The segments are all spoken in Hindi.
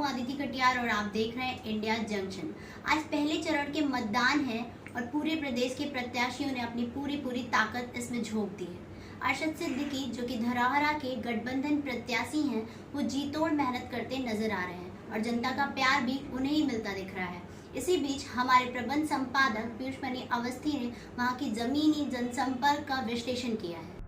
हूँ आदिति कटियार और आप देख रहे हैं इंडिया जंक्शन। आज पहले चरण के मतदान है और पूरे प्रदेश के प्रत्याशियों ने अपनी पूरी ताकत इसमें झोंक दी है। अरशद सिद्दीकी जो कि धरौरा के गठबंधन प्रत्याशी हैं, वो जी तोड़ मेहनत करते नजर आ रहे हैं और जनता का प्यार भी उन्हें ही मिलता दिख रहा है। इसी बीच हमारे प्रबंध संपादक पीयूषमणि अवस्थी ने वहां की जमीनी जनसंपर्क का विश्लेषण किया है।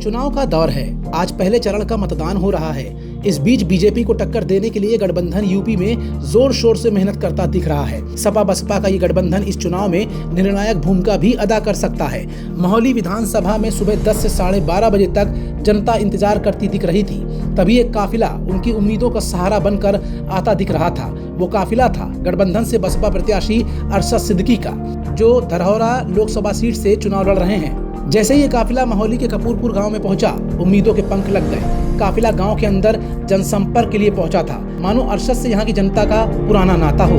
चुनाव का दौर है। आज पहले चरण का मतदान हो रहा है। इस बीच बीजेपी को टक्कर देने के लिए गठबंधन यूपी में जोर शोर से मेहनत करता दिख रहा है। सपा बसपा का ये गठबंधन इस चुनाव में निर्णायक भूमिका भी अदा कर सकता है। महौली विधानसभा में सुबह 10 से 12:30 बजे तक जनता इंतजार करती दिख रही थी। तभी एक काफिला उनकी उम्मीदों का सहारा बनकर आता दिख रहा था। वो काफिला था गठबंधन से बसपा प्रत्याशी अरशद सिद्दीकी का, जो धरौरा लोकसभा सीट से चुनाव लड़ रहे हैं। जैसे ही ये काफिला महौली के कपूरपुर गांव में पहुंचा, उम्मीदों के पंख लग गए। काफिला गांव के अंदर जनसंपर्क के लिए पहुंचा था, मानो अरशद से यहां की जनता का पुराना नाता हो।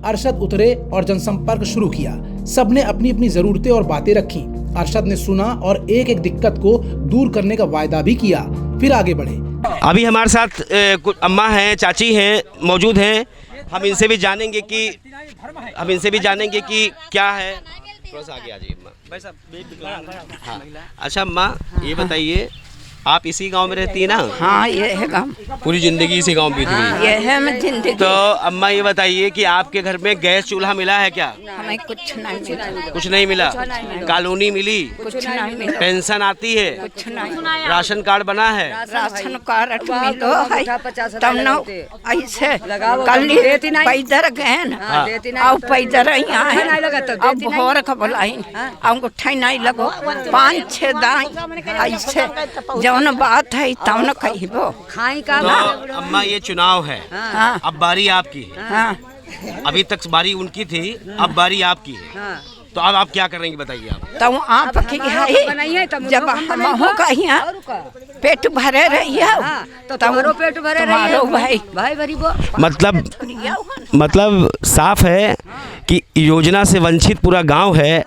अरशद उतरे और जनसंपर्क शुरू किया। सबने अपनी अपनी जरूरतें और बातें रखी। अरशद ने सुना और एक एक दिक्कत को दूर करने का वायदा भी किया। फिर आगे बढ़े। अभी हमारे साथ कुछ अम्मा हैं, चाची हैं, मौजूद हैं। हम इनसे भी जानेंगे कि क्या है। थोड़ा सा आगे आ जाइए अम्मा। भाई साहब, हाँ। अच्छा अम्मा, ये बताइए, आप इसी गांव में रहती है ना? हाँ, ये है गाँव। पूरी जिंदगी इसी गांव में बीत गई? ये है मैं जिंदगी। तो अम्मा ये बताइए कि आपके घर में गैस चूल्हा मिला है क्या? हमें कुछ नहीं मिला। कुछ नहीं मिला? कॉलोनी मिली? कुछ नहीं मिला। पेंशन आती है? कुछ नहीं। राशन कार्ड बना है? राशन कार्ड मिलो है तब न ऐसे कल पैदर गए और पैदर यहाँ है। अब भोर का बुलाई अंगूठा नहीं लगो 5-6 दाई ऐसे जौन बात है तब न कहिबो खाई का। तो अम्मा ये चुनाव है। हाँ। अब बारी आपकी है। हाँ। अभी तक बारी उनकी थी, अब बारी आपकी है। तो अब आप क्या करेंगे बताइए आप? तब आप की है जब हम हो कहीं पेट भरे रही है तो तुम्हारो पेट भरे रही भाई मतलब साफ है कि योजना से वंचित पूरा गांव है।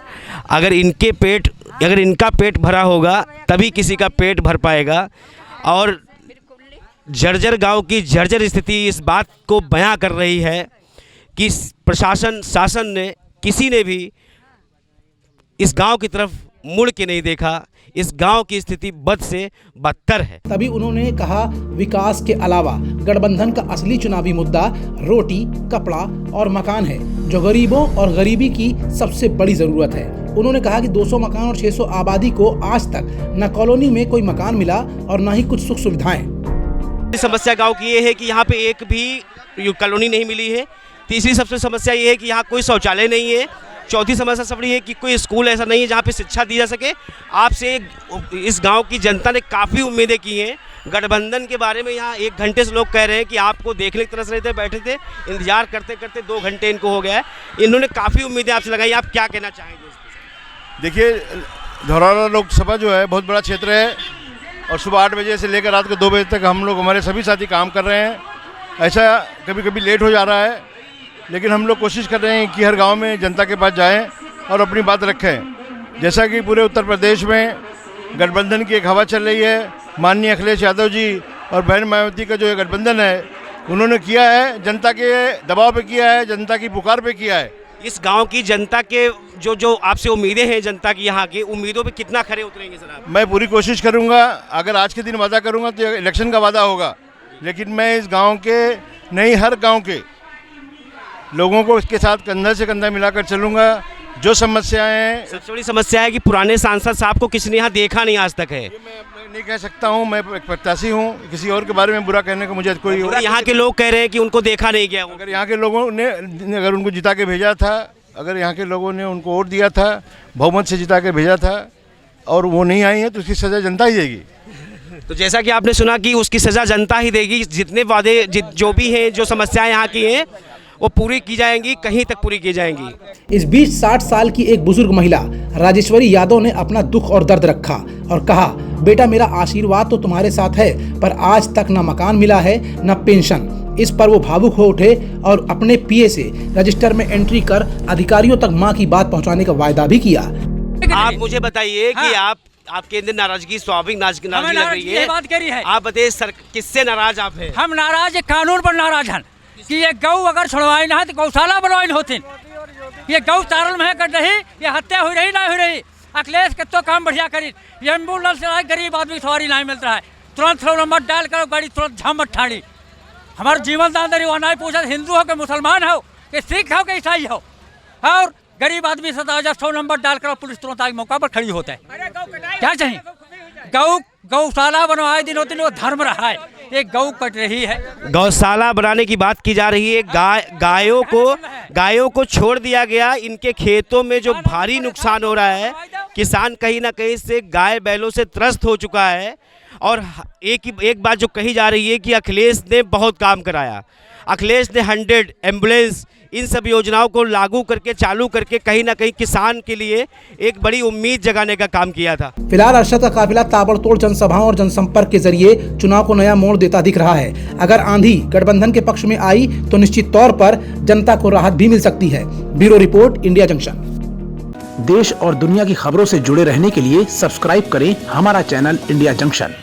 अगर इनका पेट भरा होगा तभी किसी का पेट भर पाएगा। और जर्जर गांव की जर्जर स्थिति इस बात को बयां कर रही है कि शासन ने किसी ने भी इस गांव की तरफ मुड़ के नहीं देखा। इस गांव की स्थिति बद से बदतर है। तभी उन्होंने कहा, विकास के अलावा गठबंधन का असली चुनावी मुद्दा रोटी, कपड़ा और मकान है, जो गरीबों और गरीबी की सबसे बड़ी जरूरत है। उन्होंने कहा कि 200 मकान और 600 आबादी को आज तक न कॉलोनी में कोई मकान मिला और न ही कुछ सुख सुविधाएं। समस्या गाँव की ये है कि यहाँ पे एक भी कॉलोनी नहीं मिली है। तीसरी सबसे समस्या ये है कि यहाँ कोई शौचालय नहीं है। चौथी समस्या सबसे है कि कोई स्कूल ऐसा नहीं है जहाँ पे शिक्षा दी जा सके। आपसे इस गांव की जनता ने काफ़ी उम्मीदें की हैं गठबंधन के बारे में। यहाँ 1 घंटे से लोग कह रहे हैं कि आपको देखने की तरस रहे थे, बैठे थे, इंतजार करते करते 2 घंटे इनको हो गया है। इन्होंने काफ़ी उम्मीदें आपसे लगाई। आप क्या कहना चाहेंगे? देखिए, धरौरा लोकसभा जो है बहुत बड़ा क्षेत्र है और सुबह 8 बजे से लेकर रात को 2 बजे तक हम लोग, हमारे सभी साथी काम कर रहे हैं। ऐसा कभी कभी लेट हो जा रहा है, लेकिन हम लोग कोशिश कर रहे हैं कि हर गांव में जनता के पास जाएं और अपनी बात रखें। जैसा कि पूरे उत्तर प्रदेश में गठबंधन की एक हवा चल रही है। माननीय अखिलेश यादव जी और बहन मायावती का जो ये गठबंधन है, उन्होंने किया है, जनता के दबाव पे किया है, जनता की पुकार पे किया है। इस गांव की जनता के जो आपसे उम्मीदें हैं, जनता की यहाँ की उम्मीदों पे कितना खरे उतरेंगे सर आप? मैं पूरी कोशिश करूँगा। अगर आज के दिन वादा करूँगा तो इलेक्शन का वादा होगा, लेकिन मैं इस गाँव के नहीं, हर गाँव के लोगों को इसके साथ कंधा से कंधा मिलाकर चलूँगा। जो समस्याएं हैं, सबसे बड़ी समस्या है कि पुराने सांसद साहब को किसी ने यहाँ देखा नहीं आज तक है। मैं नहीं कह सकता हूँ, मैं एक प्रत्याशी हूँ, किसी और के बारे में बुरा कहने का मुझे कोई। यहाँ के लोग कह रहे हैं कि उनको देखा नहीं गया। अगर यहाँ के लोगों ने अगर उनको जिता के भेजा था, अगर यहाँ के लोगों ने उनको वोट दिया था, बहुमत से जिता के भेजा था, और वो नहीं आई हैं तो उसकी सज़ा जनता ही देगी। तो जैसा कि आपने सुना कि उसकी सज़ा जनता ही देगी, जितने वादे जो भी हैं, जो समस्याएं यहाँ की हैं वो पूरी की जाएंगी, कहीं तक पूरी की जाएंगी। इस बीच 60 साल की एक बुजुर्ग महिला राजेश्वरी यादव ने अपना दुख और दर्द रखा और कहा, बेटा मेरा आशीर्वाद तो तुम्हारे साथ है, पर आज तक न मकान मिला है न पेंशन। इस पर वो भावुक हो उठे और अपने पीए से रजिस्टर में एंट्री कर अधिकारियों तक मां की बात पहुंचाने का वायदा भी किया। आप मुझे बताइए कि आपके अंदर नाराजगी, स्वाभाविक नाराजगी लग रही है, बात करी है। आप बताइए सर, किससे नाराज आप हैं? हम नाराज कानून पर नाराज हैं कि ये गौ अगर छुड़वाई ना है तो गौशाला बनवाई होती। ये गौ चारण में कर रही, ये हत्या हुई रही ना हुई रही। अखिलेश के तो काम बढ़िया करी, ये एम्बुलेंस चलाए, गरीब आदमी सवारी नहीं मिलता है, तुरंत नंबर डायल करो, गाड़ी तुरंत झमट ठाड़ी। हमारे जीवन दान दरी वहाँ नहीं पूछा हिंदू हो कि मुसलमान हो कि सिख हो कि ईसाई हो, और गरीब आदमी से 100 नंबर डाल कर पुलिस तुरंत आगे मौका पर खड़ी होता है। क्या चाहिए? गौशाला बनवाए दिनों दिन वो धर्म रहा है, एक गौ कट रही है। गौशाला बनाने की बात की जा रही है। गायों को छोड़ दिया गया। इनके खेतों में जो भारी नुकसान हो रहा है, किसान कहीं ना कहीं से गाय बैलों से त्रस्त हो चुका है। और एक बात जो कही जा रही है कि अखिलेश ने बहुत काम कराया। अखिलेश ने 100 एम्बुलेंस, इन सब योजनाओं को लागू करके, चालू करके कहीं ना कहीं किसान के लिए एक बड़ी उम्मीद जगाने का काम किया था। फिलहाल अरशद का काफिला ताबड़तोड़ जनसभाओं और जनसंपर्क के जरिए चुनाव को नया मोड़ देता दिख रहा है। अगर आंधी गठबंधन के पक्ष में आई तो निश्चित तौर पर जनता को राहत भी मिल सकती है। Bureau report, India junction. देश और दुनिया की खबरों से जुड़े रहने के लिए सब्सक्राइब करें हमारा चैनल इंडिया जंक्शन।